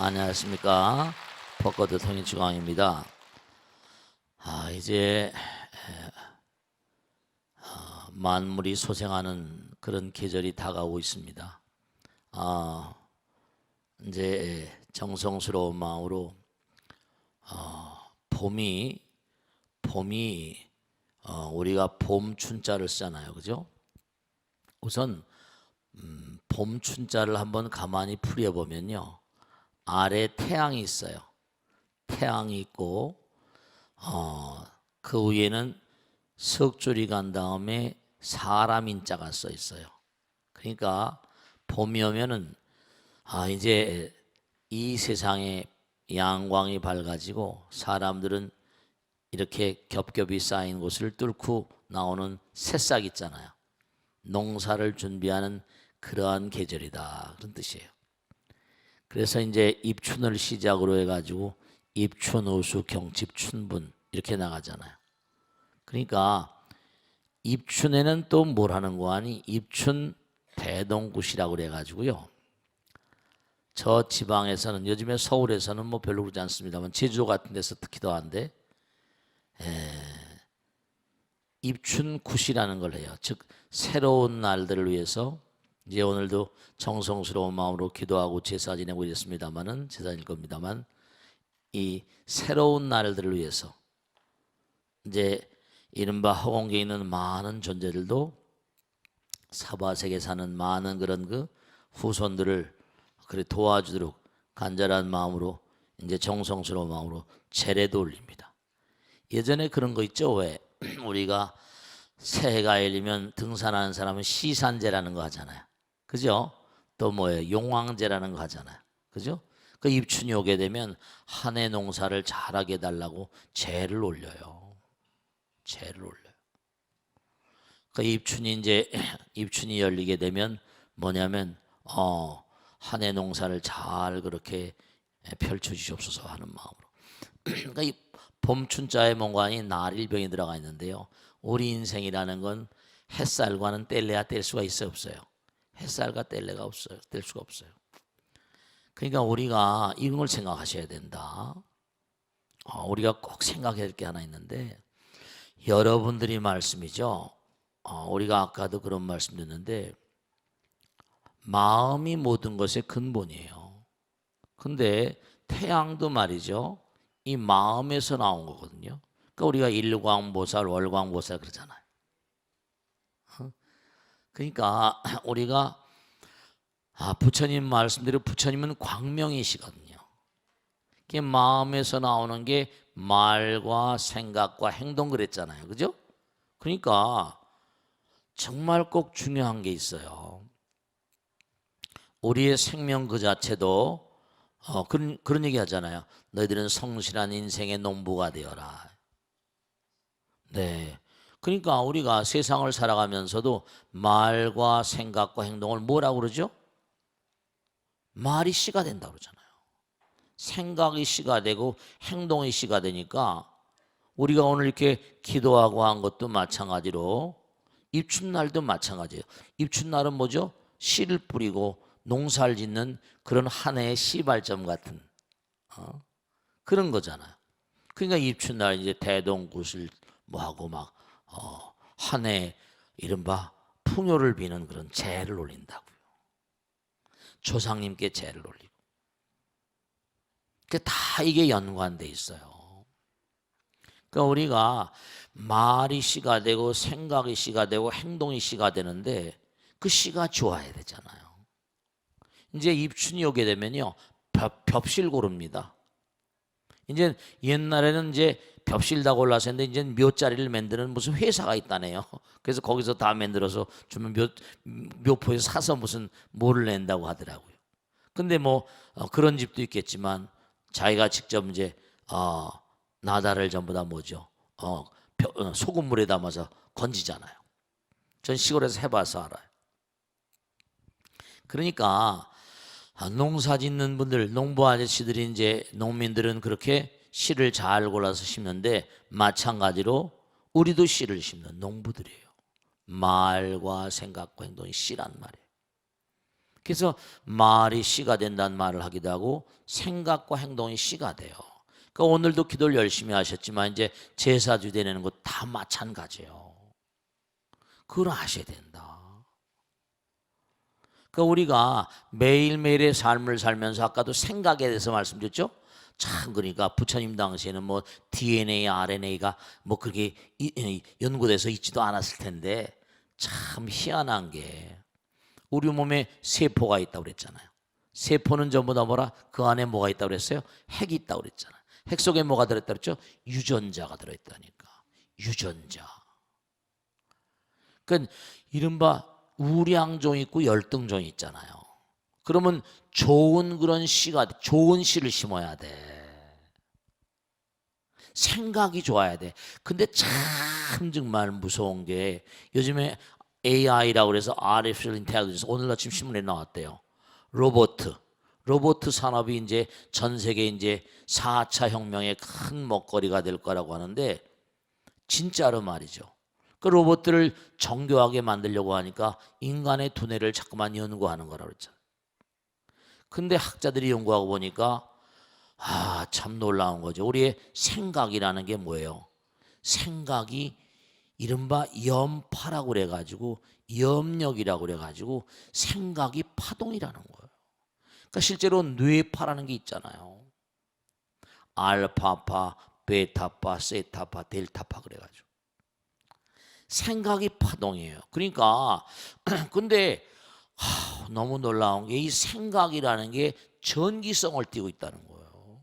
안녕하십니까. 벚꽃의 통일주강입니다. 이제 만물이 소생하는 그런 계절이 다가오고 있습니다. 이제 정성스러운 마음으로 봄이 우리가 봄 춘자를 쓰잖아요, 그죠? 우선 봄 춘자를 한번 가만히 풀이해보면요, 아래 태양이 있어요. 태양이 있고 그 위에는 석줄이 간 다음에 사람 인자가 써 있어요. 그러니까 봄이 오면은 이제 이 세상에 양광이 밝아지고 사람들은 이렇게 겹겹이 쌓인 곳을 뚫고 나오는 새싹 있잖아요. 농사를 준비하는 그러한 계절이다, 그런 뜻이에요. 그래서 이제 입춘을 시작으로 해가지고 입춘, 우수, 경칩, 춘분 이렇게 나가잖아요. 그러니까 입춘에는 또 뭘 하는 거 아니? 입춘 대동굿이라고 그래가지고요. 저 지방에서는, 요즘에 서울에서는 뭐 별로 그러지 않습니다만 제주도 같은 데서 특히 더한데 입춘굿이라는 걸 해요. 즉 새로운 날들을 위해서 이제 오늘도 정성스러운 마음으로 기도하고 제사 지내고 있습니다만은, 제사일 겁니다만, 이 새로운 날들을 위해서 이제 이른바 허공계에 있는 많은 존재들도 사바세계에 사는 많은 그런 그 후손들을 그래 도와주도록 간절한 마음으로 이제 정성스러운 마음으로 제례도 올립니다. 예전에 그런 거 있죠. 왜 우리가 새해가 열리면 등산하는 사람은 시산제라는 거 하잖아요. 그죠? 또 뭐예요? 용왕제라는 거 하잖아요. 그죠? 그 입춘이 오게 되면 한 해 농사를 잘하게 해달라고 제를 올려요. 제를 올려요. 그 입춘이 열리게 되면 뭐냐면 한 해 농사를 잘 그렇게 펼쳐 주시옵소서 하는 마음으로. 그러니까 이 봄춘자의 뭔가니 날일병이 들어가 있는데요. 우리 인생이라는 건 햇살과는 뗄래야 뗄 수가 있어요, 없어요? 햇살과 뗄래가 없어요. 뗄 수가 없어요. 그러니까 우리가 이런 걸 생각하셔야 된다. 우리가 꼭 생각해야 될 게 하나 있는데, 여러분들이 말씀이죠. 우리가 아까도 그런 말씀 드렸는데, 마음이 모든 것의 근본이에요. 근데 태양도 말이죠, 이 마음에서 나온 거거든요. 그러니까 우리가 일광보살, 월광보살 그러잖아요. 그러니까 우리가 부처님 말씀대로 부처님은 광명이시거든요. 그 마음에서 나오는 게 말과 생각과 행동 그랬잖아요. 그죠? 그러니까 정말 꼭 중요한 게 있어요. 우리의 생명 그 자체도 그런 얘기 하잖아요. 너희들은 성실한 인생의 농부가 되어라. 네. 그러니까 우리가 세상을 살아가면서도 말과 생각과 행동을 뭐라고 그러죠? 말이 씨가 된다고 그러잖아요. 생각이 씨가 되고 행동이 씨가 되니까 우리가 오늘 이렇게 기도하고 한 것도 마찬가지로 입춘날도 마찬가지예요. 입춘날은 뭐죠? 씨를 뿌리고 농사를 짓는 그런 한 해의 시발점 같은 그런 거잖아요. 그러니까 입춘날 이제 대동굿을 뭐 하고 막 한 해 이른바 풍요를 비는 그런 제를 올린다고요. 조상님께 제를 올리고. 다 이게 연관돼 있어요. 그러니까 우리가 말이 씨가 되고 생각이 씨가 되고 행동이 씨가 되는데 그 씨가 좋아야 되잖아요. 이제 입춘이 오게 되면요, 벽실 고릅니다. 이제 옛날에는 이제 벽실 다 골라서 했는데 이제 묘자리를 만드는 무슨 회사가 있다네요. 그래서 거기서 다 만들어서 주면 묘포에서 사서 무슨 뭐를 낸다고 하더라고요. 근데 뭐 그런 집도 있겠지만 자기가 직접 이제 나다를 전부 다 뭐죠? 소금물에 담아서 건지잖아요. 전 시골에서 해봐서 알아요. 그러니까 농사 짓는 분들, 농부 아저씨들이 이제 농민들은 그렇게 씨를 잘 골라서 심는데 마찬가지로 우리도 씨를 심는 농부들이에요. 말과 생각과 행동이 씨란 말이에요. 그래서 말이 씨가 된다는 말을 하기도 하고 생각과 행동이 씨가 돼요. 그러니까 오늘도 기도를 열심히 하셨지만 이제 제사주 되는 것 다 마찬가지예요. 그걸 아셔야 된다. 그러니까 우리가 매일매일의 삶을 살면서 아까도 생각에 대해서 말씀드렸죠. 참 그러니까 부처님 당시에는 뭐 DNA, RNA가 뭐 그렇게 연구돼서 있지도 않았을 텐데 참 희한한 게 우리 몸에 세포가 있다고 그랬잖아요. 세포는 전부 다 뭐라? 그 안에 뭐가 있다고 그랬어요? 핵이 있다고 그랬잖아요. 핵 속에 뭐가 들어있다고 그랬죠? 유전자가 들어있다니까. 유전자. 그러니까 이른바 우량종이 있고 열등종이 있잖아요. 그러면 좋은 그런 씨가 좋은 씨를 심어야 돼. 생각이 좋아야 돼. 근데 참 정말 무서운 게 요즘에 AI라고 그래서 Artificial Intelligence 오늘 아침 신문에 나왔대요. 로봇 산업이 이제 전 세계 이제 4차 혁명의 큰 먹거리가 될 거라고 하는데 진짜로 말이죠. 그 로봇들을 정교하게 만들려고 하니까 인간의 두뇌를 자꾸만 연구하는 거라고 그랬잖아요. 근데 학자들이 연구하고 보니까 참 놀라운 거죠. 우리의 생각이라는 게 뭐예요? 생각이 이른바 염파라고 그래가지고 염력이라고 그래가지고 생각이 파동이라는 거예요. 그러니까 실제로 뇌파라는 게 있잖아요. 알파파, 베타파, 세타파, 델타파 그래가지고 생각이 파동이에요. 그러니까 근데 너무 놀라운 게 이 생각이라는 게 전기성을 띠고 있다는 거예요.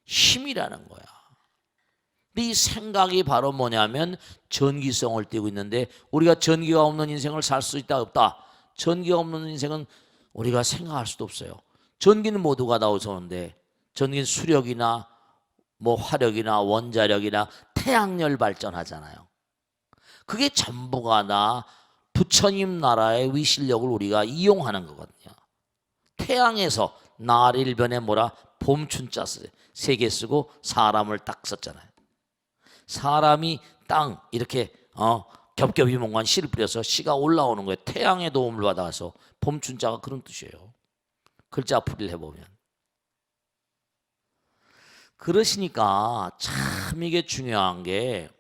힘이라는 거야. 근데 이 생각이 바로 뭐냐면 전기성을 띠고 있는데 우리가 전기가 없는 인생을 살 수 있다 없다? 전기가 없는 인생은 우리가 생각할 수도 없어요. 전기는 모두가 다 어디서 오는데 전기는 수력이나 뭐 화력이나 원자력이나 태양열 발전하잖아요. 그게 전부가 다 부처님 나라의 위실력을 우리가 이용하는 거거든요. 태양에서 날일변에 뭐라 봄춘자 세 개 쓰고 사람을 딱 썼잖아요. 사람이 땅 이렇게 겹겹이 뭔가 씨를 뿌려서 씨가 올라오는 거예요. 태양의 도움을 받아서 봄춘자가 그런 뜻이에요. 글자 풀이를 해보면. 그러시니까 참 이게 중요한 게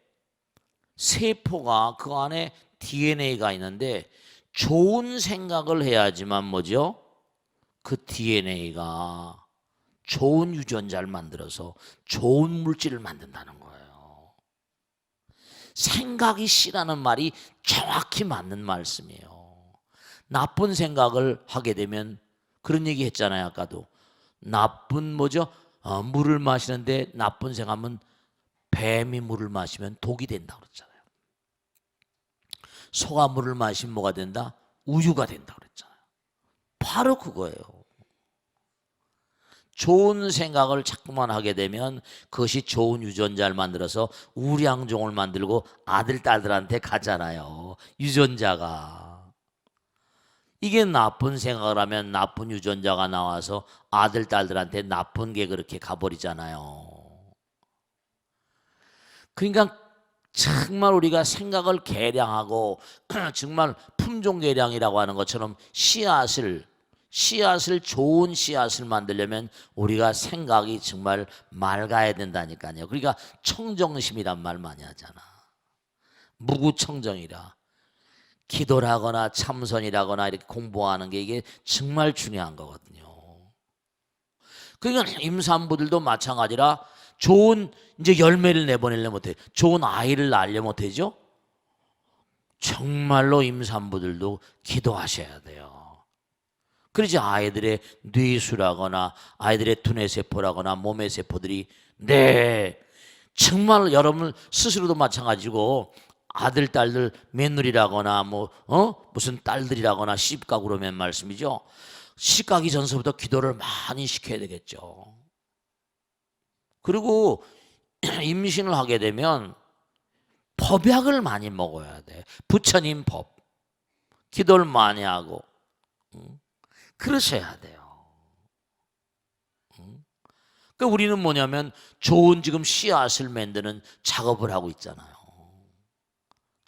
세포가 그 안에 DNA가 있는데 좋은 생각을 해야지만 뭐죠? 그 DNA가 좋은 유전자를 만들어서 좋은 물질을 만든다는 거예요. 생각이 씨라는 말이 정확히 맞는 말씀이에요. 나쁜 생각을 하게 되면 그런 얘기 했잖아요. 아까도 나쁜 뭐죠? 물을 마시는데 나쁜 생각하면 뱀이 물을 마시면 독이 된다고 그랬잖아요. 소가 물을 마시면 뭐가 된다? 우유가 된다고 그랬잖아요. 바로 그거예요. 좋은 생각을 자꾸만 하게 되면 그것이 좋은 유전자를 만들어서 우량종을 만들고 아들, 딸들한테 가잖아요. 유전자가. 이게 나쁜 생각을 하면 나쁜 유전자가 나와서 아들, 딸들한테 나쁜 게 그렇게 가버리잖아요. 그러니까 정말 우리가 생각을 개량하고 정말 품종 개량이라고 하는 것처럼 씨앗을 좋은 씨앗을 만들려면 우리가 생각이 정말 맑아야 된다니까요. 그러니까 청정심이란 말 많이 하잖아. 무구청정이라. 기도를 하거나 참선이라거나 이렇게 공부하는 게 이게 정말 중요한 거거든요. 그러니까 임산부들도 마찬가지라 좋은 이제 열매를 내보내려 못해. 좋은 아이를 낳으려 못하죠. 정말로 임산부들도 기도하셔야 돼요. 그러지 아이들의 뇌수라거나 아이들의 두뇌세포라거나 몸의 세포들이 정말 여러분 스스로도 마찬가지고 아들 딸들 며느리라거나 무슨 딸들이라거나 시집가고 그러면 말씀이죠. 시집가기 전서부터 기도를 많이 시켜야 되겠죠. 그리고 임신을 하게 되면 법약을 많이 먹어야 돼. 부처님 법. 기도를 많이 하고 그러셔야 돼요. 그러니까 우리는 뭐냐면 좋은 지금 씨앗을 만드는 작업을 하고 있잖아요.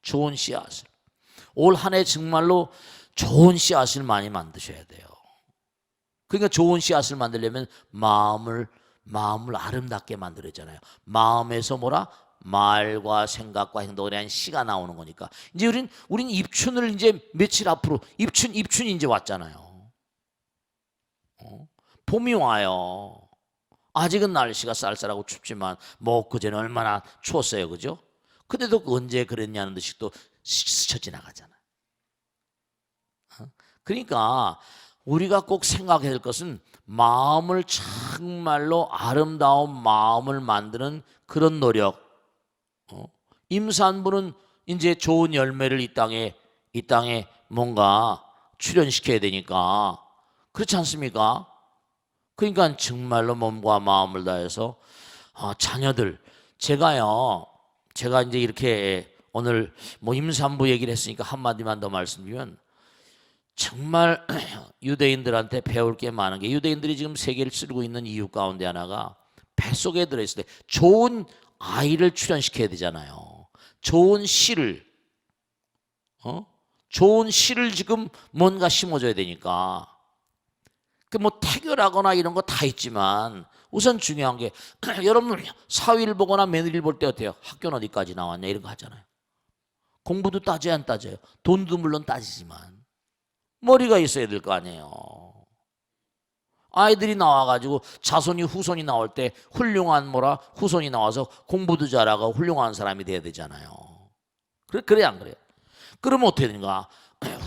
좋은 씨앗을. 올 한 해 정말로 좋은 씨앗을 많이 만드셔야 돼요. 그러니까 좋은 씨앗을 만들려면 마음을 아름답게 만들었잖아요. 마음에서 뭐라? 말과 생각과 행동에 대한 씨가 나오는 거니까. 이제 우린 입춘을 이제 며칠 앞으로 입춘이 이제 왔잖아요. 봄이 와요. 아직은 날씨가 쌀쌀하고 춥지만 뭐 그전에 얼마나 추웠어요, 그죠? 근데도 언제 그랬냐는 듯이 또 스쳐 지나가잖아. 그러니까 우리가 꼭 생각해야 될 것은 마음을 정말로 아름다운 마음을 만드는 그런 노력. 임산부는 이제 좋은 열매를 이 땅에 뭔가 출현시켜야 되니까 그렇지 않습니까? 그러니까 정말로 몸과 마음을 다해서 자녀들 제가 이제 이렇게 오늘 뭐 임산부 얘기를 했으니까 한마디만 더 말씀드리면 정말 유대인들한테 배울 게 많은 게 유대인들이 지금 세계를 쓸고 있는 이유 가운데 하나가 뱃속에 들어있을 때 좋은 아이를 출현시켜야 되잖아요. 좋은 씨를 지금 뭔가 심어줘야 되니까 그 뭐 태교라거나 이런 거 다 있지만 우선 중요한 게 여러분 사위를 보거나 며느리를 볼 때 어때요? 학교는 어디까지 나왔냐 이런 거 하잖아요. 공부도 따져야 안 따져요. 돈도 물론 따지지만 머리가 있어야 될 거 아니에요. 아이들이 나와가지고 자손이 후손이 나올 때 훌륭한 후손이 나와서 공부도 잘하고 훌륭한 사람이 돼야 되잖아요. 그래 안 그래요? 그러면 어떻게 되는가?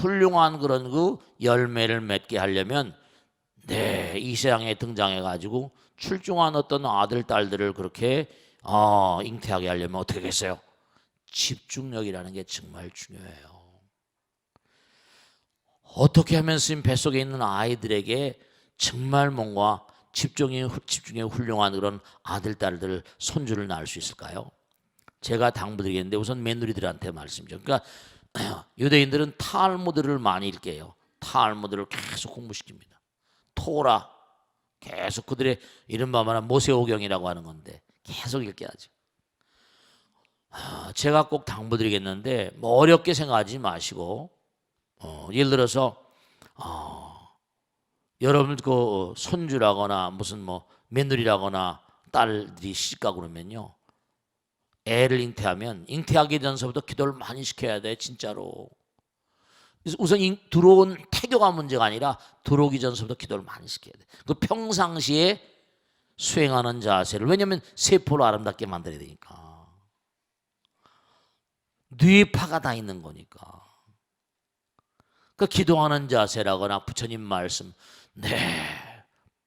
훌륭한 그런 그 열매를 맺게 하려면 이 세상에 등장해가지고 출중한 어떤 아들 딸들을 그렇게 잉태하게 하려면 어떻게 하겠어요? 집중력이라는 게 정말 중요해요. 어떻게 하면 스님 뱃속에 있는 아이들에게 정말 뭔가 집중에 훌륭한 그런 아들 딸들 손주를 낳을 수 있을까요? 제가 당부드리겠는데 우선 며느리들한테 말씀이죠. 그러니까 유대인들은 탈무드를 많이 읽게요. 탈무드를 계속 공부시킵니다. 토라 계속 그들의 이른바 말하는 모세오경이라고 하는 건데 계속 읽게 하죠. 제가 꼭 당부드리겠는데 뭐 어렵게 생각하지 마시고 예를 들어서 여러분 그 손주라거나 무슨 뭐 며느리라거나 딸들이 시집가고 그러면요 애를 잉태하기 전서부터 기도를 많이 시켜야 돼 진짜로. 우선 들어온 태교가 문제가 아니라 들어오기 전서부터 기도를 많이 시켜야 돼. 그 평상시에 수행하는 자세를 왜냐하면 세포를 아름답게 만들어야 되니까 뇌파가 다 있는 거니까. 그 기도하는 자세라거나 부처님 말씀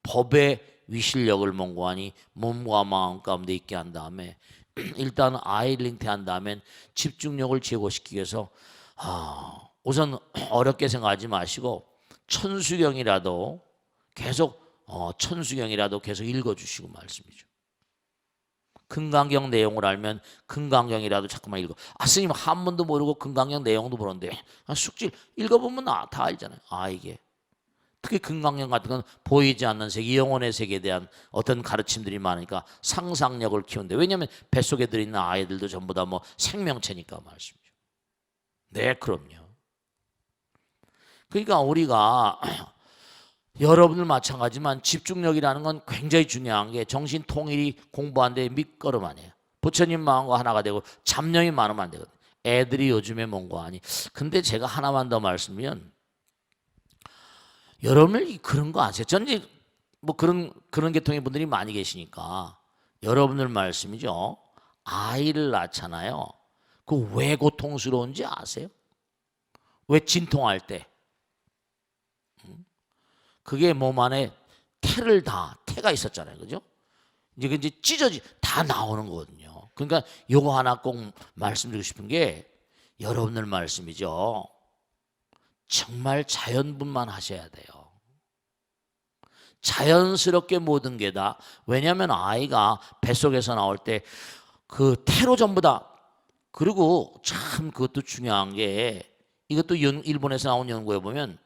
법의 위실력을 몽고하니 몸과 마음 가운데 있게 한 다음에 일단 아이를 잉태한 다음에 집중력을 제고시키기 위해서 우선 어렵게 생각하지 마시고 천수경이라도 계속 읽어주시고 말씀이죠. 금강경 내용을 알면 금강경이라도 자꾸만 읽어. 스님 한문도 모르고 금강경 내용도 모르는데 숙질 읽어보면 다 알잖아요. 이게 특히 금강경 같은 건 보이지 않는 세계, 영혼의 세계에 대한 어떤 가르침들이 많으니까 상상력을 키운대. 왜냐하면 뱃속에 들어있는 아이들도 전부 다 뭐 생명체니까 말씀이죠. 네, 그럼요. 그러니까 우리가 여러분들 마찬가지지만 집중력이라는 건 굉장히 중요한 게 정신 통일이 공부하는데 밑거름 아니에요. 부처님 마음과 하나가 되고 잡념이 많으면 안 되거든요. 애들이 요즘에 뭔가 하니. 근데 제가 하나만 더 말씀드리면 여러분들 그런 거 아세요? 전지 뭐 그런 계통의 분들이 많이 계시니까 여러분들 말씀이죠. 아이를 낳잖아요. 그 왜 고통스러운지 아세요? 왜 진통할 때? 그게 몸 안에 태가 있었잖아요. 그죠? 이제 다 나오는 거거든요. 그러니까 요거 하나 꼭 말씀드리고 싶은 게 여러분들 말씀이죠. 정말 자연분만 하셔야 돼요. 자연스럽게 모든 게 다. 왜냐하면 아이가 뱃속에서 나올 때 그 태로 전부 다. 그리고 참 그것도 중요한 게 이것도 일본에서 나온 연구에 보면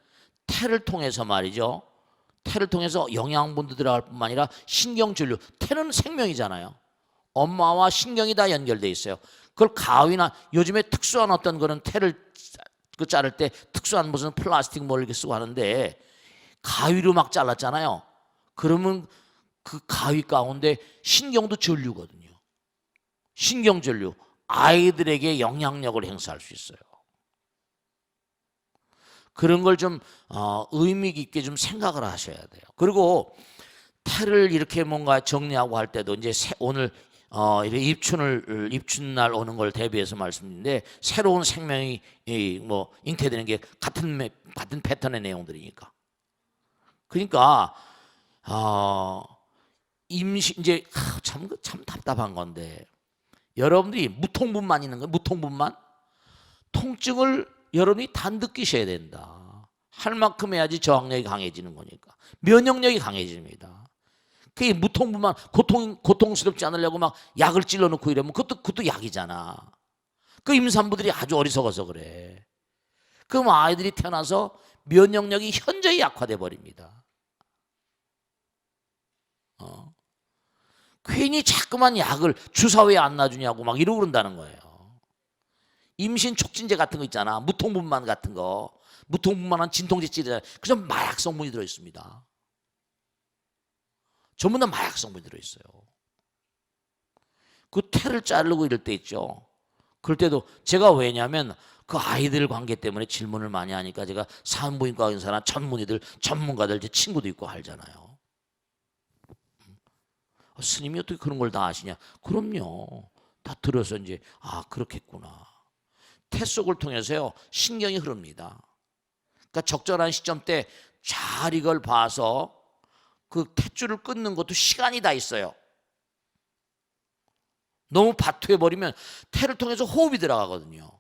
태를 통해서 말이죠. 태를 통해서 영양분도 들어갈 뿐만 아니라 신경전류. 태는 생명이잖아요. 엄마와 신경이 다 연결돼 있어요. 그걸 가위나 요즘에 특수한 어떤 그런 태를 그 자를 때 특수한 무슨 플라스틱 뭘 이렇게 쓰고 하는데 가위로 막 잘랐잖아요. 그러면 그 가위 가운데 신경도 전류거든요. 신경 전류. 아이들에게 영향력을 행사할 수 있어요. 그런 걸 좀 의미 깊게 좀 생각을 하셔야 돼요. 그리고 태를 이렇게 뭔가 정리하고 할 때도 이제 오늘 이렇게 입춘날 오는 걸 대비해서 말씀드리는데 새로운 생명이 뭐 잉태되는 게 같은 패턴의 내용들이니까. 그러니까 임신 이제 참 답답한 건데 여러분들이 무통분만 있는 거예요. 무통분만 통증을 여러분이 다 느끼셔야 된다. 할 만큼 해야지 저항력이 강해지는 거니까 면역력이 강해집니다. 그게 무통분만 고통스럽지 않으려고 막 약을 찔러놓고 이러면 그것도 약이잖아. 그 임산부들이 아주 어리석어서 그래. 그럼 아이들이 태어나서 면역력이 현저히 약화돼 버립니다. 괜히 자꾸만 약을 주사 왜 안 놔주냐고 막 이러고 그런다는 거예요. 임신 촉진제 같은 거 있잖아. 무통분만 같은 거. 무통분만한 진통제 찌르잖아요. 그냥 마약 성분이 들어있습니다. 전부 다 마약 성분이 들어있어요. 그 태를 자르고 이럴 때 있죠. 그럴 때도 제가 왜냐면 그 아이들 관계 때문에 질문을 많이 하니까 제가 산부인과 의사나 전문가들 제 친구도 있고 알잖아요. 스님이 어떻게 그런 걸 다 아시냐? 그럼요. 다 들어서 이제 그렇겠구나. 태 속을 통해서요 신경이 흐릅니다. 그러니까 적절한 시점 때 잘 이걸 봐서 그 탯줄을 끊는 것도 시간이 다 있어요. 너무 바투해 버리면 태를 통해서 호흡이 들어가거든요.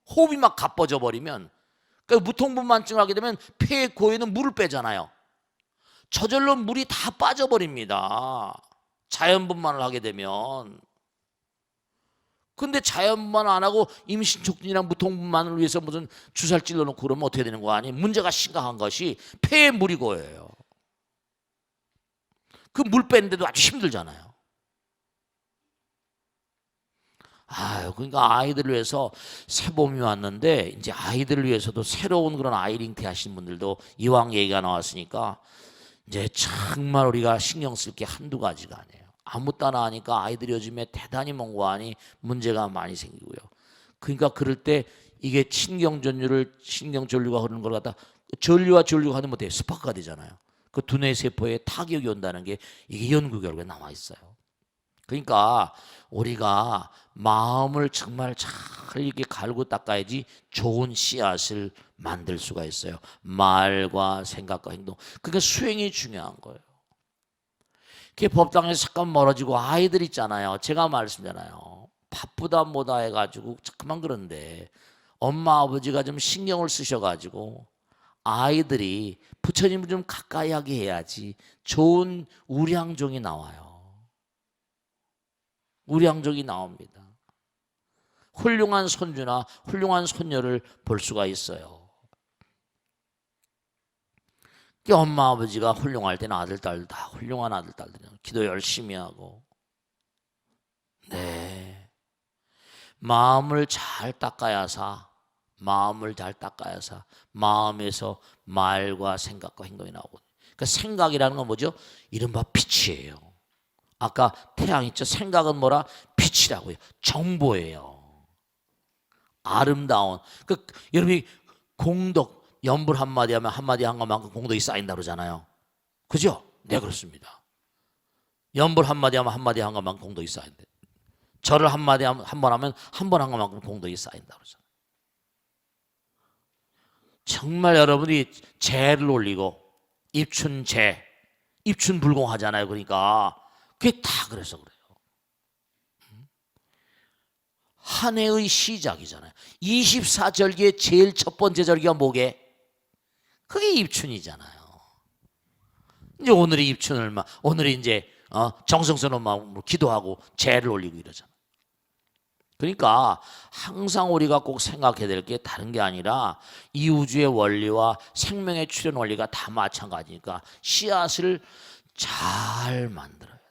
호흡이 막 가빠져 버리면 그러니까 무통분만증을 하게 되면 폐의 고에는 물을 빼잖아요. 저절로 물이 다 빠져버립니다. 자연분만을 하게 되면. 근데 자연분만 안 하고 임신 촉진이랑 무통분만을 위해서 무슨 주사를 찔러놓고 그러면 어떻게 되는 거 아니에요? 문제가 심각한 것이 폐에 물이 고여요. 그 물 빼는데도 아주 힘들잖아요. 그러니까 아이들을 위해서 새봄이 왔는데 이제 아이들을 위해서도 새로운 그런 아이링티 하신 분들도 이왕 얘기가 나왔으니까 이제 정말 우리가 신경 쓸 게 한두 가지가 아니에요. 아무 따나 하니까 아이들이 요즘에 대단히 멍고하니 문제가 많이 생기고요. 그러니까 그럴 때 이게 신경전류가 흐르는 걸 갖다 전류와 전류가 하면 못해요. 스파크가 되잖아요. 그 두뇌 세포에 타격이 온다는 게 이게 연구 결과에 나와 있어요. 그러니까 우리가 마음을 정말 잘 이렇게 갈고 닦아야지 좋은 씨앗을 만들 수가 있어요. 말과 생각과 행동. 그러니까 수행이 중요한 거예요. 그게 법당에서 잠깐 멀어지고 아이들 있잖아요. 제가 말씀드렸잖아요. 바쁘다 뭐다 해가지고 그만 그런데 엄마 아버지가 좀 신경을 쓰셔가지고 아이들이 부처님을 좀 가까이 하게 해야지 좋은 우량종이 나와요. 우량종이 나옵니다. 훌륭한 손주나 훌륭한 손녀를 볼 수가 있어요. 엄마 아버지가 훌륭할 때는 아들 딸들 다 훌륭한 아들 딸들이 기도 열심히 하고 마음을 잘 닦아야사 마음에서 말과 생각과 행동이 나오고 그러니까 생각이라는 건 뭐죠? 이른바 빛이에요. 아까 태양 있죠? 생각은 뭐라? 빛이라고요. 정보예요. 아름다운 여러분이 공덕 연불 한마디 하면 한마디 한 것만큼 공덕이 쌓인다 그러잖아요. 그죠? 네, 그렇습니다. 연불 한마디 하면 한마디 한 것만큼 공덕이 쌓인대. 절을 한마디 한 번 하면 한 번 한 것만큼 공덕이 쌓인다 그러잖아요. 정말 여러분이 재를 올리고 입춘불공 하잖아요. 그러니까 그게 다 그래서 그래요. 한 해의 시작이잖아요. 24절기의 제일 첫 번째 절기가 뭐게? 그게 입춘이잖아요. 이제 오늘이 오늘이 이제 정성스러운 마음으로 기도하고 제를 올리고 이러잖아요. 그러니까 항상 우리가 꼭 생각해야 될 게 다른 게 아니라 이 우주의 원리와 생명의 출현 원리가 다 마찬가지니까 씨앗을 잘 만들어야 돼요.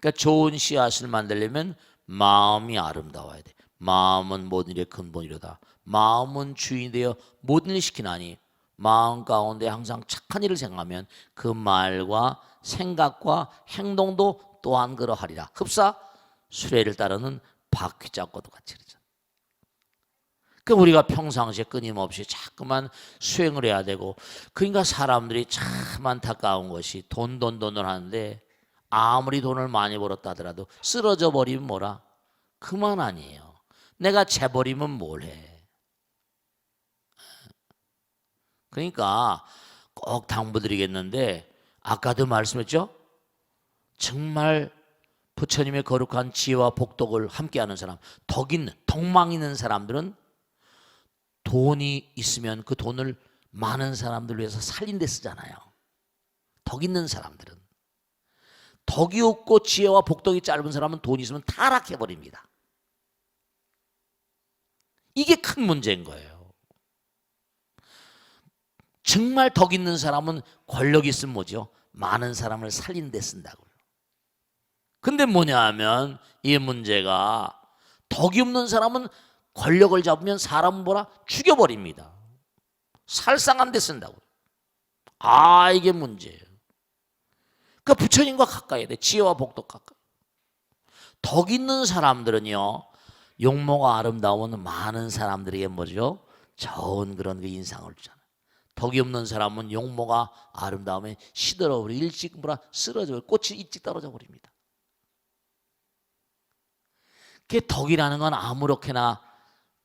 그러니까 좋은 씨앗을 만들려면 마음이 아름다워야 돼. 마음은 모든 일의 근본이로다. 마음은 주인이 되어 모든 일을 시키나니 마음 가운데 항상 착한 일을 생각하면 그 말과 생각과 행동도 또한 그러하리라. 흡사 수레를 따르는 바퀴짝과도 같이 그러죠. 그 우리가 평상시에 끊임없이 자꾸만 수행을 해야 되고, 그러니까 사람들이 참 안타까운 것이 돈을 하는데 아무리 돈을 많이 벌었다 하더라도 쓰러져 버리면 뭐라? 그만 아니에요. 내가 재버리면 뭘 해? 그러니까 꼭 당부드리겠는데, 아까도 말씀했죠? 정말 부처님의 거룩한 지혜와 복덕을 함께하는 사람, 덕망 있는 사람들은 돈이 있으면 그 돈을 많은 사람들 위해서 살린 데 쓰잖아요. 덕 있는 사람들은. 덕이 없고 지혜와 복덕이 짧은 사람은 돈 있으면 타락해버립니다. 이게 큰 문제인 거예요. 정말 덕 있는 사람은 권력 있으면 뭐죠? 많은 사람을 살린 데 쓴다고요. 근데 뭐냐 하면 이 문제가 덕이 없는 사람은 권력을 잡으면 사람은 뭐라? 죽여버립니다. 살상한 데 쓴다고요. 아, 이게 문제예요. 그러니까 부처님과 가까이 돼. 지혜와 복덕 가까이. 덕 있는 사람들은요, 용모가 아름다운 많은 사람들에게 뭐죠? 좋은 그런 그 인상을 주잖아요. 덕이 없는 사람은 용모가 아름다우면 시들어버려 일찍 쓰러져 꽃이 일찍 떨어져 버립니다. 그 덕이라는 건 아무렇게나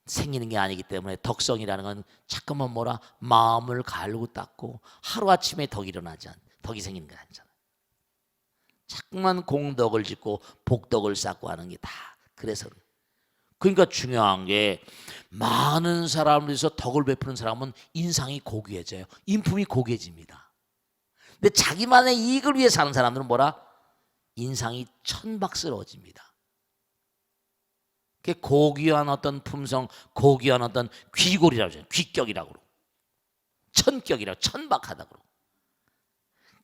생기는 게 아니기 때문에 덕성이라는 건 자꾸만 마음을 갈고 닦고 하루아침에 덕이 생기는 게 아니잖아요. 자꾸만 공덕을 짓고 복덕을 쌓고 하는 게 다 그래서. 그러니까 중요한 게 많은 사람을 위해서 덕을 베푸는 사람은 인상이 고귀해져요. 인품이 고귀해집니다. 근데 자기만의 이익을 위해 사는 사람들은 인상이 천박스러워집니다. 그게 고귀한 어떤 품성, 고귀한 어떤 귀골이라고 하죠. 귀격이라고 그러고 천격이라고, 천박하다고 그러고.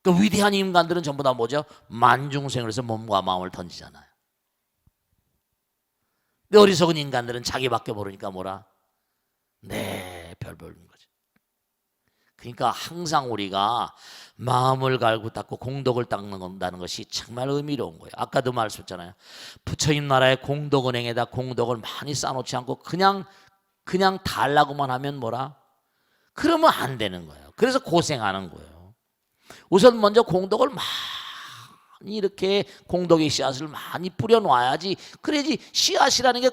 그 위대한 인간들은 전부 다 뭐죠? 만중생을 해서 몸과 마음을 던지잖아요. 근데 어리석은 인간들은 자기밖에 모르니까 별 보는 거죠. 그러니까 항상 우리가 마음을 갈고 닦고 공덕을 닦는다는 것이 정말 의미로운 거예요. 아까도 말씀했잖아요. 부처님 나라의 공덕은행에다 공덕을 많이 쌓아놓지 않고 그냥 달라고만 하면 그러면 안 되는 거예요. 그래서 고생하는 거예요. 우선 먼저 공덕을 많이 이렇게 공덕의 씨앗을 많이 뿌려놔야지. 그래야지 씨앗이라는 게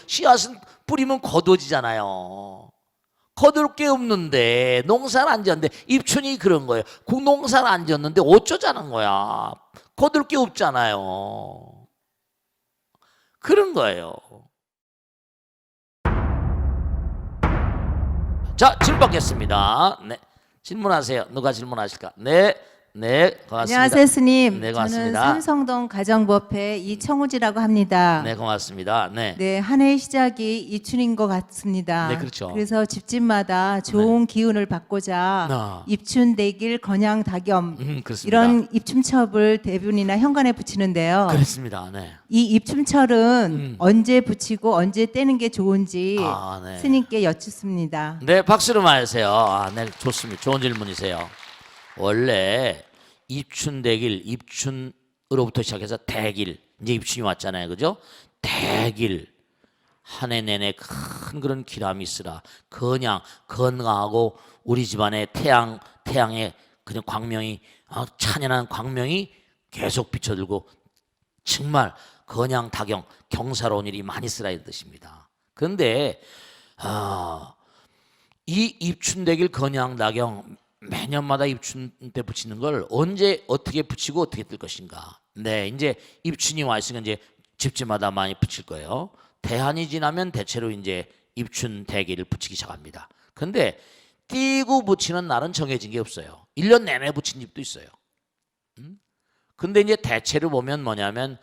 씨앗은 뿌리면 거둬지잖아요. 거둘 게 없는데 농사를 안 지었는데 입춘이 그런 거예요. 농사를 안 지었는데 어쩌자는 거야. 거둘 게 없잖아요. 그런 거예요. 자, 질문 받겠습니다. 네, 질문하세요. 누가 질문하실까? 네, 고맙습니다. 안녕하세요, 스님. 네, 저는 고맙습니다. 삼성동 가정법회 이청우지라고 합니다. 네, 고맙습니다. 네, 한 해의 시작이 입춘인 것 같습니다. 네, 그렇죠. 그래서 집집마다 좋은 기운을 받고자 입춘대길 건양닭염 그렇습니다. 이런 입춘첩을 대변이나 현관에 붙이는데요. 그렇습니다. 네. 이 입춘철은 언제 붙이고 언제 떼는 게 좋은지 네. 스님께 여쭙습니다. 네, 박수로 말하세요. 네, 좋습니다. 좋은 질문이세요. 원래 입춘대길, 입춘으로부터 시작해서 대길, 이제 입춘이 왔잖아요, 그죠? 대길, 한 해 내내 큰 그런 기람이 있으라. 건강하고 우리 집안에 태양의 그냥 광명이, 찬연한 광명이 계속 비춰들고 정말 건양다경, 경사로운 일이 많이 있으라 이 뜻입니다. 그런데 이 입춘대길 건양다경 매년마다 입춘 때 붙이는 걸 언제 어떻게 붙이고 어떻게 뜰 것인가. 네, 이제 입춘이 와 있으니까 이제 집집마다 많이 붙일 거예요. 대한이 지나면 대체로 이제 입춘 대기를 붙이기 시작합니다. 근데 띄고 붙이는 날은 정해진 게 없어요. 1년 내내 붙인 집도 있어요. 근데 이제 대체로 보면 뭐냐면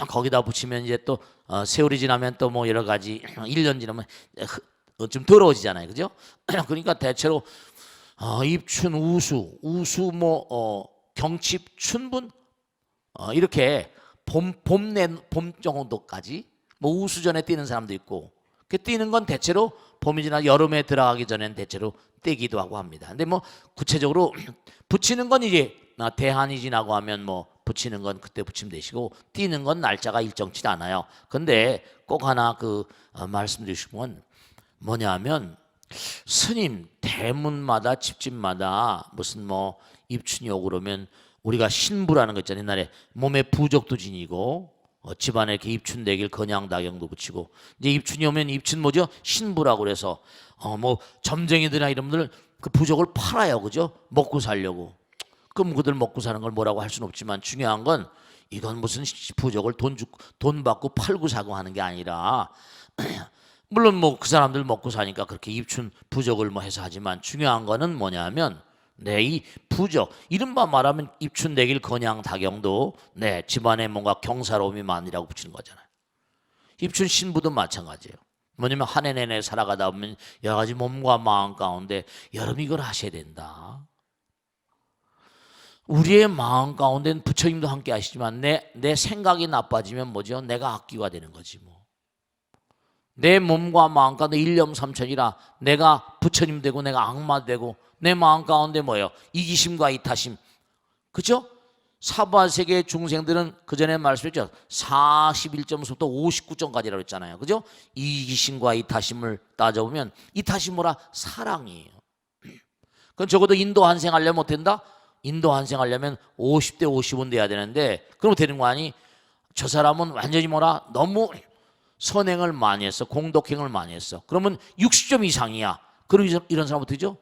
거기다 붙이면 이제 또 세월이 지나면 또 뭐 여러 가지 1년 지나면 좀 더러워지잖아요. 그죠? 그러니까 대체로 입춘, 우수 경칩, 춘분 이렇게 봄 정도까지 뭐 우수 전에 뛰는 사람도 있고 그 뛰는 건 대체로 봄이 지나 여름에 들어가기 전엔 대체로 떼기도 하고 합니다. 근데 뭐 구체적으로 붙이는 건 이제 대한이 지나고 하면 뭐 붙이는 건 그때 붙이면 되시고, 띄는 건 날짜가 일정치 않아요. 근데 꼭 하나 말씀드리신 건 뭐냐면, 스님 대문마다 집집마다 무슨 뭐 입춘이 오고 그러면 우리가 신부라는 거 있잖아요. 옛날에 몸에 부적도 지니고 집안에 이렇게 입춘 되길 건양다경도 붙이고, 이제 입춘이 오면 입춘 뭐죠? 신부라고 그래서 뭐 점쟁이들이나 이런 분들 그 부적을 팔아요, 그죠? 먹고 살려고. 그럼 그들 먹고 사는 걸 뭐라고 할 수는 없지만, 중요한 건 이건 무슨 부적을 돈 받고 팔고 사고 하는 게 아니라 물론 뭐 그 사람들 먹고 사니까 그렇게 입춘 부적을 뭐 해서 하지만, 중요한 거는 뭐냐면 이 부적, 이른바 말하면 입춘 내길 건양 다경도 집안에 뭔가 경사로움이 많으라고 붙이는 거잖아요. 입춘 신부도 마찬가지예요. 뭐냐면 한 해 내내 살아가다 보면 여러 가지 몸과 마음 가운데 여러분 이걸 하셔야 된다. 우리의 마음 가운데는 부처님도 함께 하시지만 내 생각이 나빠지면 뭐죠? 내가 악귀가 되는 거지 뭐. 내 몸과 마음 가운데 일념삼천이라 내가 부처님 되고 내가 악마 되고, 내 마음 가운데 뭐예요? 이기심과 이타심. 그죠? 사바세계 중생들은 그 전에 말씀했죠. 41점부터 59점까지라고 했잖아요. 그죠? 이기심과 이타심을 따져보면 이타심 뭐라? 사랑이에요. 그건 적어도 인도 환생하려면 못된다? 인도 환생하려면 50대 50은 돼야 되는데, 그러면 되는 거 아니? 저 사람은 완전히 뭐라? 너무 선행을 많이 했어. 공덕행을 많이 했어. 그러면 60점 이상이야. 그럼 이런 사람 어떻게죠?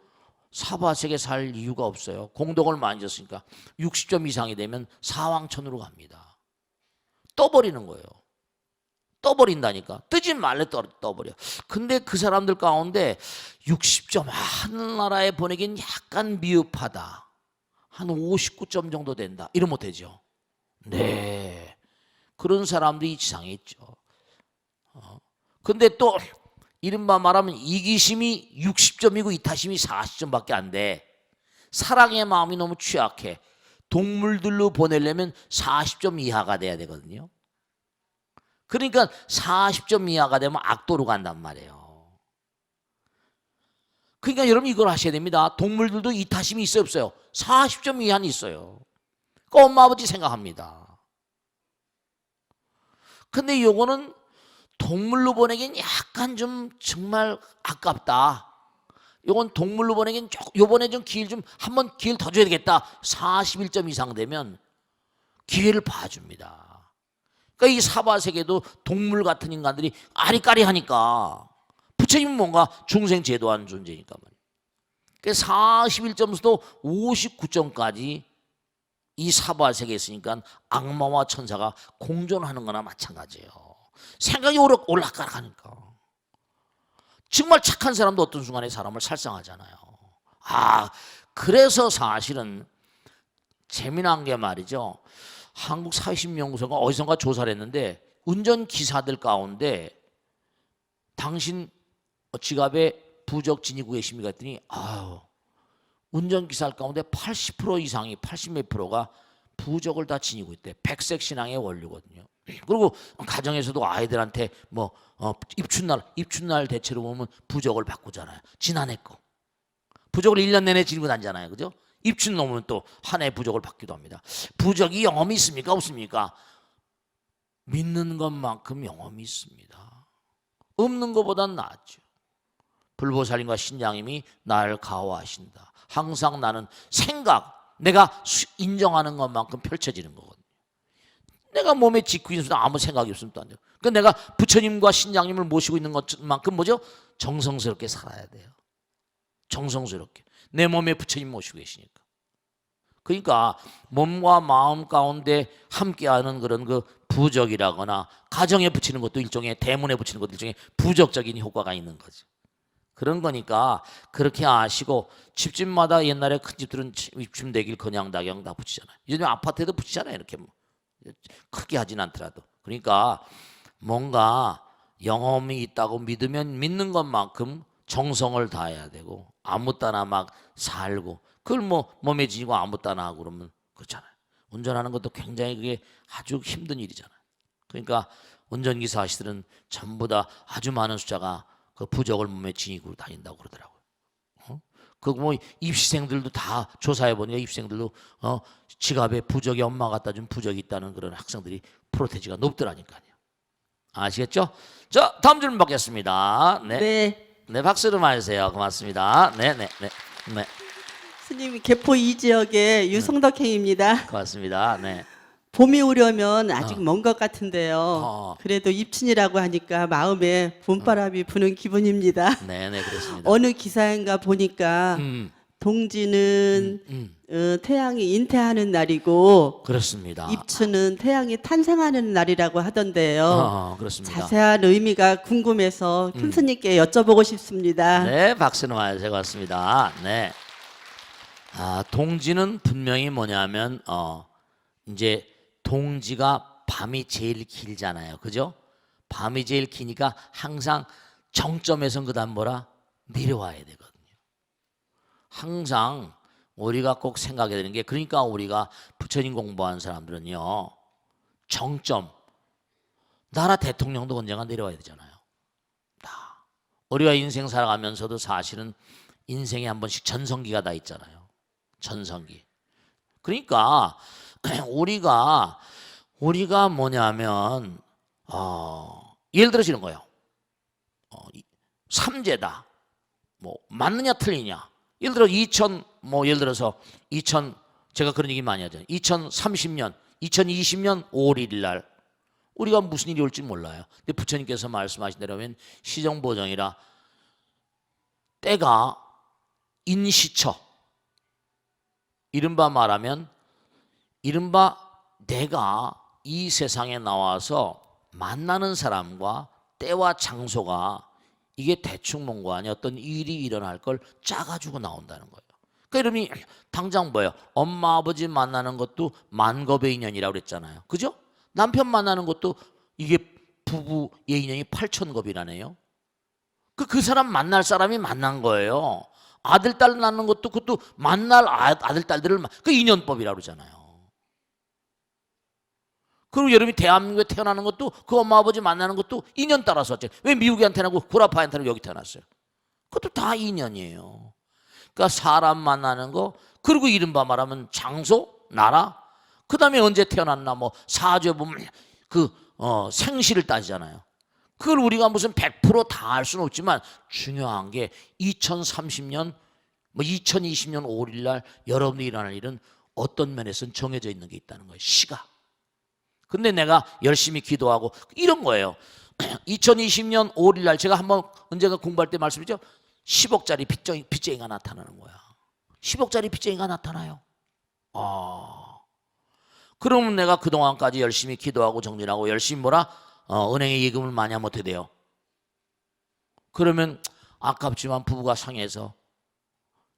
사바세계 살 이유가 없어요. 공덕을 많이 줬으니까. 60점 이상이 되면 사왕천으로 갑니다. 떠버리는 거예요. 떠버린다니까. 뜨지 말래 떠버려. 근데 그 사람들 가운데 60점 하늘나라에 보내긴 약간 미흡하다. 한 59점 정도 된다. 이러면 되죠. 네. 그런 사람들이 지상에 있죠. 근데 또 이른바 말하면 이기심이 60점이고 이타심이 40점밖에 안 돼. 사랑의 마음이 너무 취약해. 동물들로 보내려면 40점 이하가 돼야 되거든요. 그러니까 40점 이하가 되면 악도로 간단 말이에요. 그러니까 여러분 이걸 하셔야 됩니다. 동물들도 이타심이 있어요, 없어요? 40점 이하는 있어요. 그 엄마 아버지 생각합니다. 근데 요거는 동물로 보내기엔 약간 좀 정말 아깝다. 요건 동물로 보내기엔 요번에 좀 한번 기회를 더 줘야 되겠다. 41점 이상 되면 기회를 봐줍니다. 그러니까 이 사바세계도 동물 같은 인간들이 아리까리하니까, 부처님은 뭔가 중생 제도한 존재니까 말이에요. 그러니까 41점에서도 59점까지 이 사바세계에 있으니까 악마와 천사가 공존하는 거나 마찬가지예요. 생각이 올라가니까. 정말 착한 사람도 어떤 순간에 사람을 살상하잖아요. 그래서 사실은 재미난 게 말이죠. 한국사회심연구소가 어디선가 조사를 했는데, 운전기사들 가운데 당신 지갑에 부적 지니고 계십니까 했더니 운전기사 가운데 80% 이상이 80몇 프로가 부적을 다 지니고 있대. 백색 신앙의 원료거든요. 그리고 가정에서도 아이들한테 뭐 입춘날 대체로 보면 부적을 바꾸잖아요. 지난해 거 부적을 1년 내내 지니고 다니잖아요. 그죠? 입춘 넘으면 또 한 해 부적을 받기도 합니다. 부적이 영험이 있습니까? 없습니까? 믿는 것만큼 영험이 있습니다. 없는 것보단 낫죠. 불보살님과 신장님이 나를 가호하신다. 항상 나는 내가 인정하는 것만큼 펼쳐지는 거거든요. 내가 몸에 짓고 있는 순간 아무 생각이 없으면 또 안 돼요. 그러니까 내가 부처님과 신장님을 모시고 있는 것만큼 뭐죠? 정성스럽게 살아야 돼요. 정성스럽게. 내 몸에 부처님 모시고 계시니까. 그러니까 몸과 마음 가운데 함께하는 그런 그 부적이라거나 가정에 붙이는 것도 일종의, 대문에 붙이는 것도 일종의 부적적인 효과가 있는 거죠. 그런 거니까 그렇게 아시고, 집집마다 옛날에 큰 집들은 입춘 대길 건양다경 다 붙이잖아요. 요즘 아파트에도 붙이잖아요. 이렇게 뭐 크게 하진 않더라도. 그러니까 뭔가 영험이 있다고 믿으면 믿는 것만큼 정성을 다해야 되고, 아무 따나 막 살고, 그걸 뭐 몸에 지니고 아무 따나 하고 그러면 그렇잖아요. 운전하는 것도 굉장히 그게 아주 힘든 일이잖아요. 그러니까 운전기사 아저씨들은 전부 다 아주 많은 숫자가 그 부적을 몸에 지니고 다닌다고 그러더라고요. 그 뭐 입시생들도 다 조사해 보니까 입시생들도 지갑에 부적이 엄마 갖다 준 부적이 있다는 그런 학생들이 프로테지가 높더라니까요. 아시겠죠? 자, 다음 질문 받겠습니다. 네. 네. 네, 박수를 맞으세요. 고맙습니다. 네, 네, 네. 네. 스님 개포 이 지역의 유성덕행입니다. 고맙습니다. 네. 봄이 오려면 아직 먼 것 같은데요. 어. 그래도 입춘이라고 하니까 마음에 봄바람이 부는 기분입니다. 네, 네, 그렇습니다. 어느 기사인가 보니까 동지는 태양이 인퇴하는 날이고 그렇습니다. 입춘은 태양이 탄생하는 날이라고 하던데요. 그렇습니다. 자세한 의미가 궁금해서 큰 스님께 여쭤보고 싶습니다. 네, 박수는 와주세요. 고맙습니다. 네. 동지는 분명히 뭐냐면 이제 동지가 밤이 제일 길잖아요. 그죠? 밤이 제일 기니까 항상 정점에선 그다음 뭐라 내려와야 되거든요. 항상 우리가 꼭 생각해야 되는 게 그러니까 우리가 부처님 공부하는 사람들은요. 정점 나라 대통령도 언젠가 내려와야 되잖아요. 우리가 인생 살아가면서도 사실은 인생에 한 번씩 전성기가 다 있잖아요. 전성기. 그러니까 우리가 뭐냐면 예를 들어서 이런 거예요. 삼재다. 뭐 맞느냐 틀리냐. 예를 들어 예를 들어서 제가 그런 얘기 많이 하잖아요. 2030년, 2020년 5월 1일 날 우리가 무슨 일이 올지 몰라요. 근데 부처님께서 말씀하신 대로면 시정보정이라 때가 인시처. 이른바 말하면 내가 이 세상에 나와서 만나는 사람과 때와 장소가 이게 대충 뭔가 아니 어떤 일이 일어날 걸 짜가지고 나온다는 거예요. 그러니까 이름이 당장 뭐예요? 엄마 아버지 만나는 것도 만겁의 인연이라고 그랬잖아요. 그죠? 남편 만나는 것도 이게 부부의 인연이 8,000겁이라네요. 그 사람 만날 사람이 만난 거예요. 아들 딸 낳는 것도 그것도 만날 아들 딸들을 그 인연법이라고 그러잖아요. 그리고 여러분이 대한민국에 태어나는 것도 그 엄마 아버지 만나는 것도 인연 따라서 왔죠. 왜 미국에 안 태어나고 구라파에 태어나고 여기 태어났어요? 그것도 다 인연이에요. 그러니까 사람 만나는 거 그리고 이른바 말하면 장소, 나라 그 다음에 언제 태어났나 뭐 사주에 보면 생시를 따지잖아요. 그걸 우리가 무슨 100% 다 알 수는 없지만 중요한 게 2030년 2020년 5월 1일 날 여러분이 일어날 일은 어떤 면에서는 정해져 있는 게 있다는 거예요. 시가. 근데 내가 열심히 기도하고 이런 거예요. 2020년 5월 1일 날 제가 한번 언젠가 공부할 때 말씀드렸죠. 10억짜리 빚쟁이가 나타나는 거야. 10억짜리 빚쟁이가 나타나요. 그러면 내가 그동안까지 열심히 기도하고 정진하고 열심히 은행에 예금을 많이 하면 어떻게 돼요? 그러면 아깝지만 부부가 상해서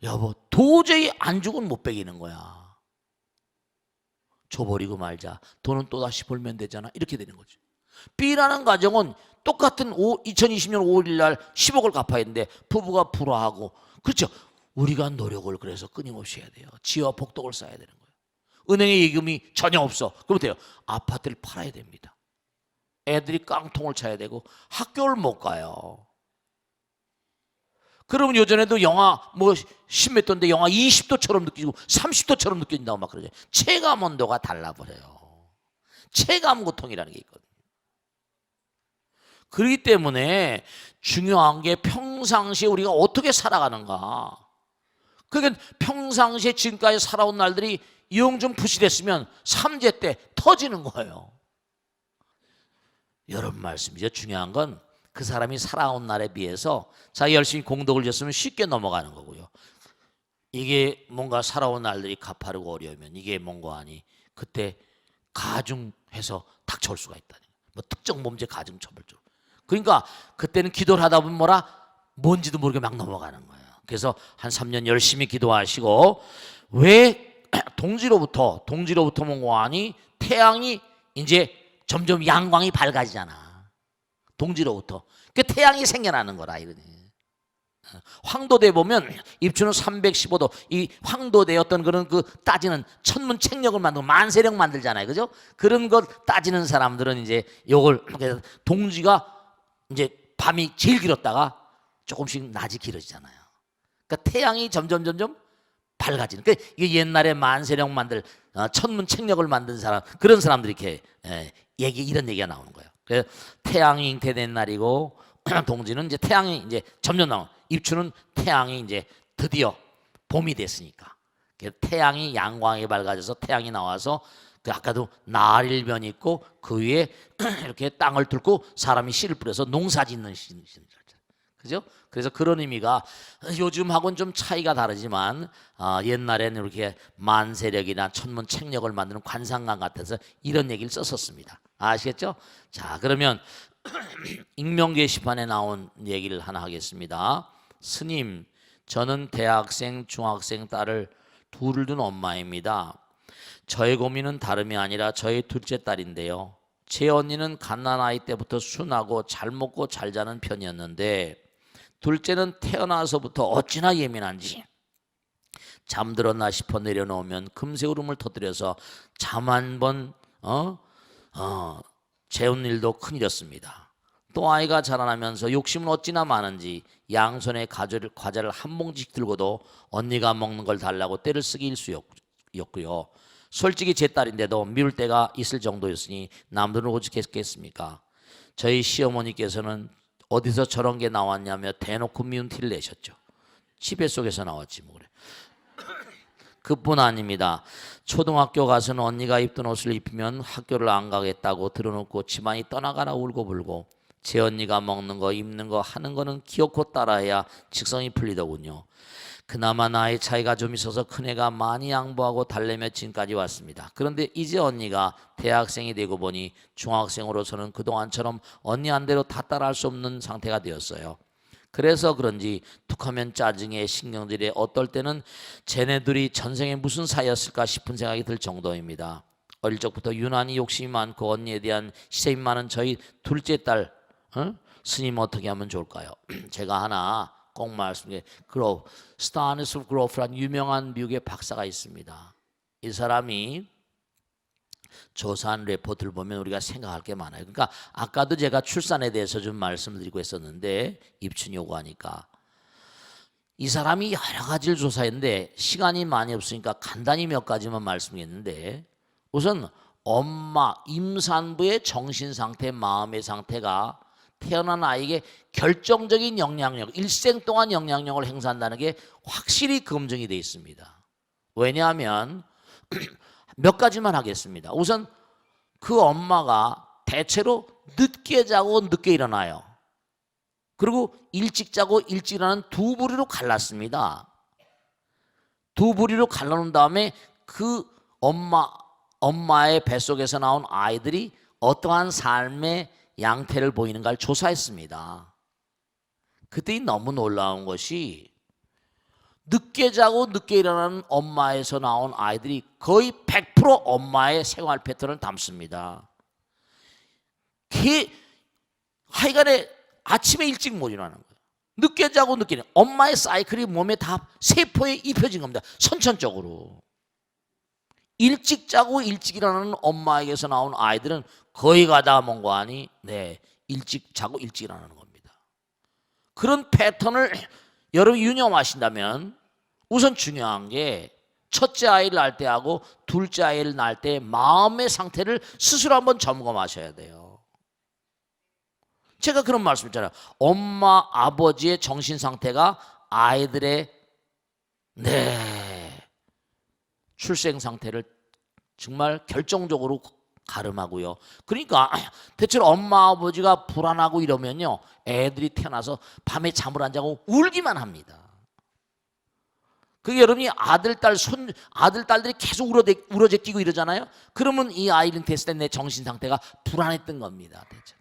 여보 도저히 안 주고는 못 베기는 거야. 줘버리고 말자. 돈은 또다시 벌면 되잖아. 이렇게 되는 거죠. B라는 가정은 똑같은 2020년 5월 1일 날 10억을 갚아야 되는데 부부가 불화하고 그렇죠. 우리가 노력을 그래서 끊임없이 해야 돼요. 지와 복덕을 쌓아야 되는 거예요. 은행에 예금이 전혀 없어. 그럼 돼요. 아파트를 팔아야 됩니다. 애들이 깡통을 차야 되고 학교를 못 가요. 그러면 예전에도 영하 뭐 10몇 도인데 영하 20도처럼 느끼고 30도처럼 느껴진다고 막 그러죠. 체감 온도가 달라버려요. 체감 고통이라는 게 있거든요. 그렇기 때문에 중요한 게 평상시에 우리가 어떻게 살아가는가. 그러니까 평상시에 지금까지 살아온 날들이 영좀 부실했으면 삼재 때 터지는 거예요. 여러분 말씀이죠. 중요한 건 그 사람이 살아온 날에 비해서 자기 열심히 공덕을 줬으면 쉽게 넘어가는 거고요. 이게 뭔가 살아온 날들이 가파르고 어려우면 이게 뭔가 아니 그때 가중해서 닥쳐올 수가 있다는 거예요. 뭐 특정 범죄 가중처벌적. 그러니까 그때는 기도를 하다 보면 뭔지도 모르게 막 넘어가는 거예요. 그래서 한 3년 열심히 기도하시고 왜 동지로부터 뭔가 아니 태양이 이제 점점 양광이 밝아지잖아. 동지로부터. 그 태양이 생겨나는 거라 이러니. 황도대 보면 입추는 315도. 이 황도대 어떤 그런 따지는 천문 책력을 만들고 만세력 만들잖아요. 그죠? 그런 것 따지는 사람들은 이제 요걸 동지가 이제 밤이 제일 길었다가 조금씩 낮이 길어지잖아요. 그러니까 태양이 점점 밝아지는. 그러니까 이게 옛날에 만세력 천문 책력을 만든 사람, 그런 사람들이 이렇게 이런 얘기가 나오는 거예요. 그래서 태양이 잉태된 날이고 동지는 이제 태양이 이제 점점 나와. 입추는 태양이 이제 드디어 봄이 됐으니까. 태양이 양광이 밝아져서 태양이 나와서 그 아까도 날일변이 있고 그 위에 이렇게 땅을 뚫고 사람이 씨를 뿌려서 농사 짓는 씨. 그죠? 그래서 그런 의미가 요즘하고는 좀 차이가 다르지만 옛날에는 이렇게 만세력이나 천문 책력을 만드는 관상관 같아서 이런 얘기를 썼었습니다. 아시겠죠? 자, 그러면 익명 게시판에 나온 얘기를 하나 하겠습니다. 스님, 저는 대학생, 중학생 딸을 둘을 둔 엄마입니다. 저의 고민은 다름이 아니라 저의 둘째 딸인데요. 제 언니는 갓난아이 때부터 순하고 잘 먹고 잘 자는 편이었는데 둘째는 태어나서부터 어찌나 예민한지 잠들었나 싶어 내려놓으면 금세 울음을 터뜨려서 잠 한 번 재운 일도 큰일이었습니다. 또 아이가 자라나면서 욕심은 어찌나 많은지 양손에 과자를 한 봉지씩 들고도 언니가 먹는 걸 달라고 떼를 쓰기 일쑤였고요. 솔직히 제 딸인데도 미울 때가 있을 정도였으니 남들은 오직 했겠습니까? 저희 시어머니께서는 어디서 저런 게 나왔냐며 대놓고 미운 티를 내셨죠. 집에 속에서 나왔지 뭐 그래. 그뿐 아닙니다. 초등학교 가서는 언니가 입던 옷을 입히면 학교를 안 가겠다고 들어놓고 집안이 떠나가라 울고불고 제 언니가 먹는 거 입는 거 하는 거는 기어코 따라해야 직성이 풀리더군요. 그나마 나이 차이가 좀 있어서 큰애가 많이 양보하고 달래며 지금까지 왔습니다. 그런데 이제 언니가 대학생이 되고 보니 중학생으로서는 그동안처럼 언니 안대로 다 따라할 수 없는 상태가 되었어요. 그래서 그런지 툭하면 짜증에 신경질에 어떨 때는 쟤네들이 전생에 무슨 사이였을까 싶은 생각이 들 정도입니다. 어릴 적부터 유난히 욕심이 많고 언니에 대한 시샘이 많은 저희 둘째 딸 스님 어떻게 하면 좋을까요? 제가 하나 꼭 말씀드려 스타니슬 그로프라는 유명한 미국의 박사가 있습니다. 이 사람이 조사한 레포트를 보면 우리가 생각할 게 많아요. 그러니까 아까도 제가 출산에 대해서 좀 말씀을 드리고 있었는데 입춘 요구하니까 이 사람이 여러 가지를 조사했는데 시간이 많이 없으니까 간단히 몇 가지만 말씀드렸는데 우선 엄마 임산부의 정신 상태, 마음의 상태가 태어난 아이에게 결정적인 영향력, 일생 동안 영향력을 행사한다는 게 확실히 검증이 되어 있습니다. 왜냐하면 몇 가지만 하겠습니다. 우선 그 엄마가 대체로 늦게 자고 늦게 일어나요. 그리고 일찍 자고 일찍 일어나는 두 부류로 갈랐습니다. 두 부류로 갈라놓은 다음에 그 엄마의 뱃속에서 나온 아이들이 어떠한 삶의 양태를 보이는가를 조사했습니다. 그때 너무 놀라운 것이 늦게 자고 늦게 일어나는 엄마에서 나온 아이들이 거의 100% 엄마의 생활 패턴을 담습니다. 하여간에 아침에 일찍 못 일어나는 거예요. 늦게 자고 늦게 일어나는 엄마의 사이클이 몸에 다 세포에 입혀진 겁니다. 선천적으로. 일찍 자고 일찍 일어나는 엄마에게서 나온 아이들은 거의 가다 뭔가하니 일찍 자고 일찍 일어나는 겁니다. 그런 패턴을 여러분이 유념하신다면 우선 중요한 게 첫째 아이를 낳을 때하고 둘째 아이를 낳을 때 마음의 상태를 스스로 한번 점검하셔야 돼요. 제가 그런 말씀했잖아요. 엄마, 아버지의 정신 상태가 아이들의 출생 상태를 정말 결정적으로 가름하고요. 그러니까 대체로 엄마, 아버지가 불안하고 이러면요, 애들이 태어나서 밤에 잠을 안 자고 울기만 합니다. 그게 여러분이 아들, 딸들이 계속 울어제끼고 이러잖아요. 그러면 이 아이는 됐을 때 내 정신 상태가 불안했던 겁니다. 대체로.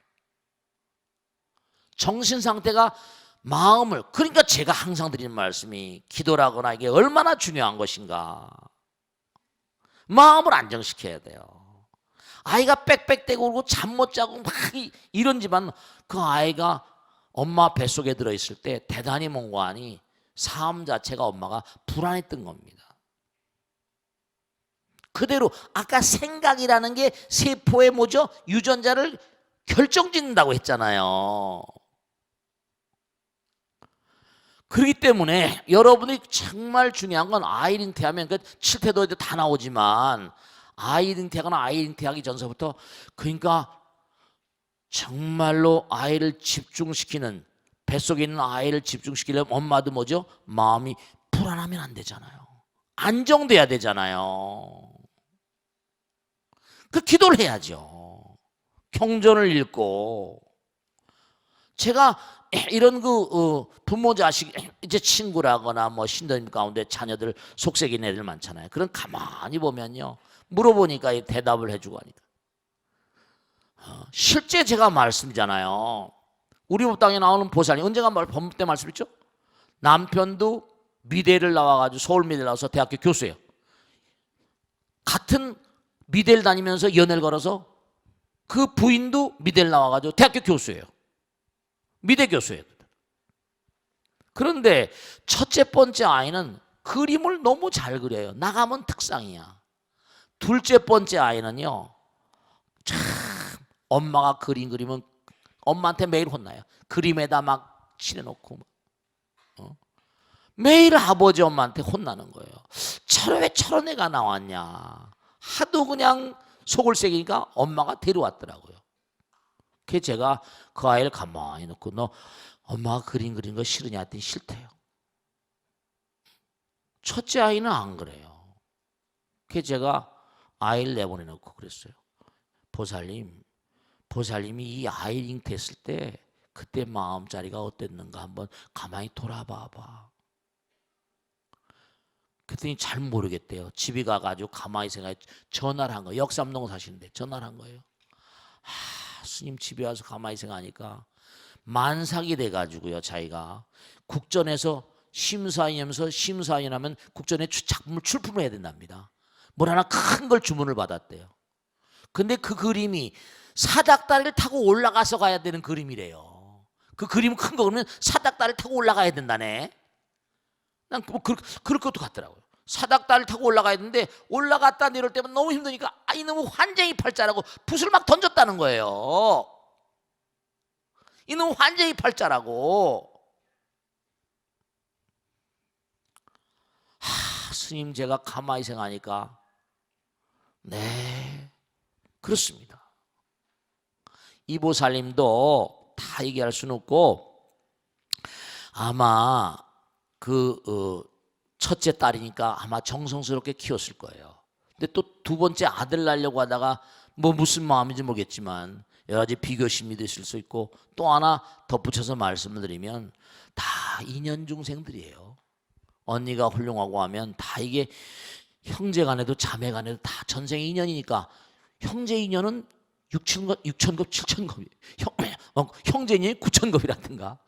정신 상태가 마음을, 그러니까 제가 항상 드리는 말씀이 기도라거나 이게 얼마나 중요한 것인가. 마음을 안정시켜야 돼요. 아이가 빽빽대고 울고 잠 못 자고 막 이런지만 그 아이가 엄마 뱃속에 들어있을 때 대단히 뭔가 하니 삶 자체가 엄마가 불안했던 겁니다. 그대로 아까 생각이라는 게 세포의 뭐죠? 유전자를 결정짓는다고 했잖아요. 그렇기 때문에 여러분이 정말 중요한 건 아이를 잉태하면 그 칠태도 이제 다 나오지만 아이를 잉태하거나 아이를 잉태하기 전서부터 그러니까 정말로 아이를 집중시키는 뱃속에 있는 아이를 집중시키려면 엄마도 뭐죠? 마음이 불안하면 안 되잖아요. 안정돼야 되잖아요. 그 기도를 해야죠. 경전을 읽고 제가 이런 그 부모 자식 이제 친구라거나 뭐 신도님 가운데 자녀들 속색인 애들 많잖아요. 그런 가만히 보면요 물어보니까 대답을 해주고 하니까 실제 제가 말씀이잖아요. 우리 법당에 나오는 보살님 언제가 법문 때 말씀했죠? 남편도 미대를 나와가지고 서울 미대를 나와서 대학교 교수예요. 같은 미대를 다니면서 연애를 걸어서 그 부인도 미대를 나와가지고 대학교 교수예요. 미대 교수예요. 그런데 첫째 번째 아이는 그림을 너무 잘 그려요. 나가면 특상이야. 둘째 번째 아이는요 참 엄마가 그림 그리면 엄마한테 매일 혼나요. 그림에다 막 칠해놓고 매일 아버지 엄마한테 혼나는 거예요. 왜 저런 애가 나왔냐. 하도 그냥 속을 새기니까 엄마가 데려왔더라고요. 그래서 제가 그 아이를 가만히 놓고 너 엄마가 그림 그린 거 싫으냐 했더니 싫대요. 첫째 아이는 안 그래요. 그래서 제가 아이를 내보내놓고 그랬어요. 보살님이 이 아이를 잉태했을 때 그때 마음자리가 어땠는가 한번 가만히 돌아봐봐. 그랬더니 잘 모르겠대요. 집에 가가지고 가만히 생각해 전화를 한 거예요. 역삼동 사시는데 전화를 한 거예요. 스님 집에 와서 가만히 생각하니까 만삭이 돼가지고요. 자기가 국전에서 심사위원하면 국전에 작품을 출품을 해야 된답니다. 뭘 하나 큰 걸 주문을 받았대요. 근데 그 그림이 사닥다리를 타고 올라가서 가야 되는 그림이래요. 그 그림 큰 거 그러면 사닥다리를 타고 올라가야 된다네. 난 그럴 것도 같더라고요. 사닥다리를 타고 올라가야 되는데 올라갔다 내려올 때면 너무 힘드니까 이놈의 환쟁이 팔자라고 붓을 막 던졌다는 거예요. 이놈의 환쟁이 팔자라고. 스님 제가 가만히 생각하니까 네 그렇습니다. 이보살님도 다 얘기할 수는 없고 아마 첫째 딸이니까 아마 정성스럽게 키웠을 거예요. 근데 또 두 번째 아들 낳으려고 하다가 뭐 무슨 마음인지 모르겠지만 여러 가지 비교심이 있을 수 있고 또 하나 덧붙여서 말씀을 드리면 다 인연중생들이에요. 언니가 훌륭하고 하면 다 이게 형제간에도 자매간에도 다 전생의 인연이니까 형제 인연은 6천급, 7천급이에요. 형제 인연이 9천급이라든가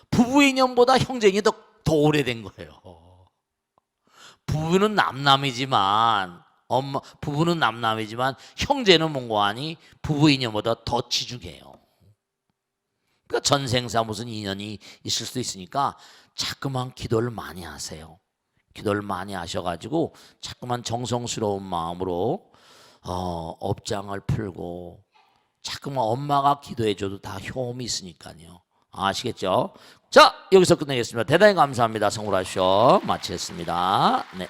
부부 인연보다 형제 인연이 더 오래된 거예요. 부부는 남남이지만 형제는 뭔가하니 부부 인연보다 더 지중해요. 그러니까 전생사 무슨 인연이 있을 수도 있으니까 자꾸만 기도를 많이 하세요. 기도를 많이 하셔가지고 자꾸만 정성스러운 마음으로 업장을 풀고 자꾸만 엄마가 기도해줘도 다 효험이 있으니까요. 아시겠죠? 자, 여기서 끝내겠습니다. 대단히 감사합니다. 성불하시오. 마치겠습니다. 네.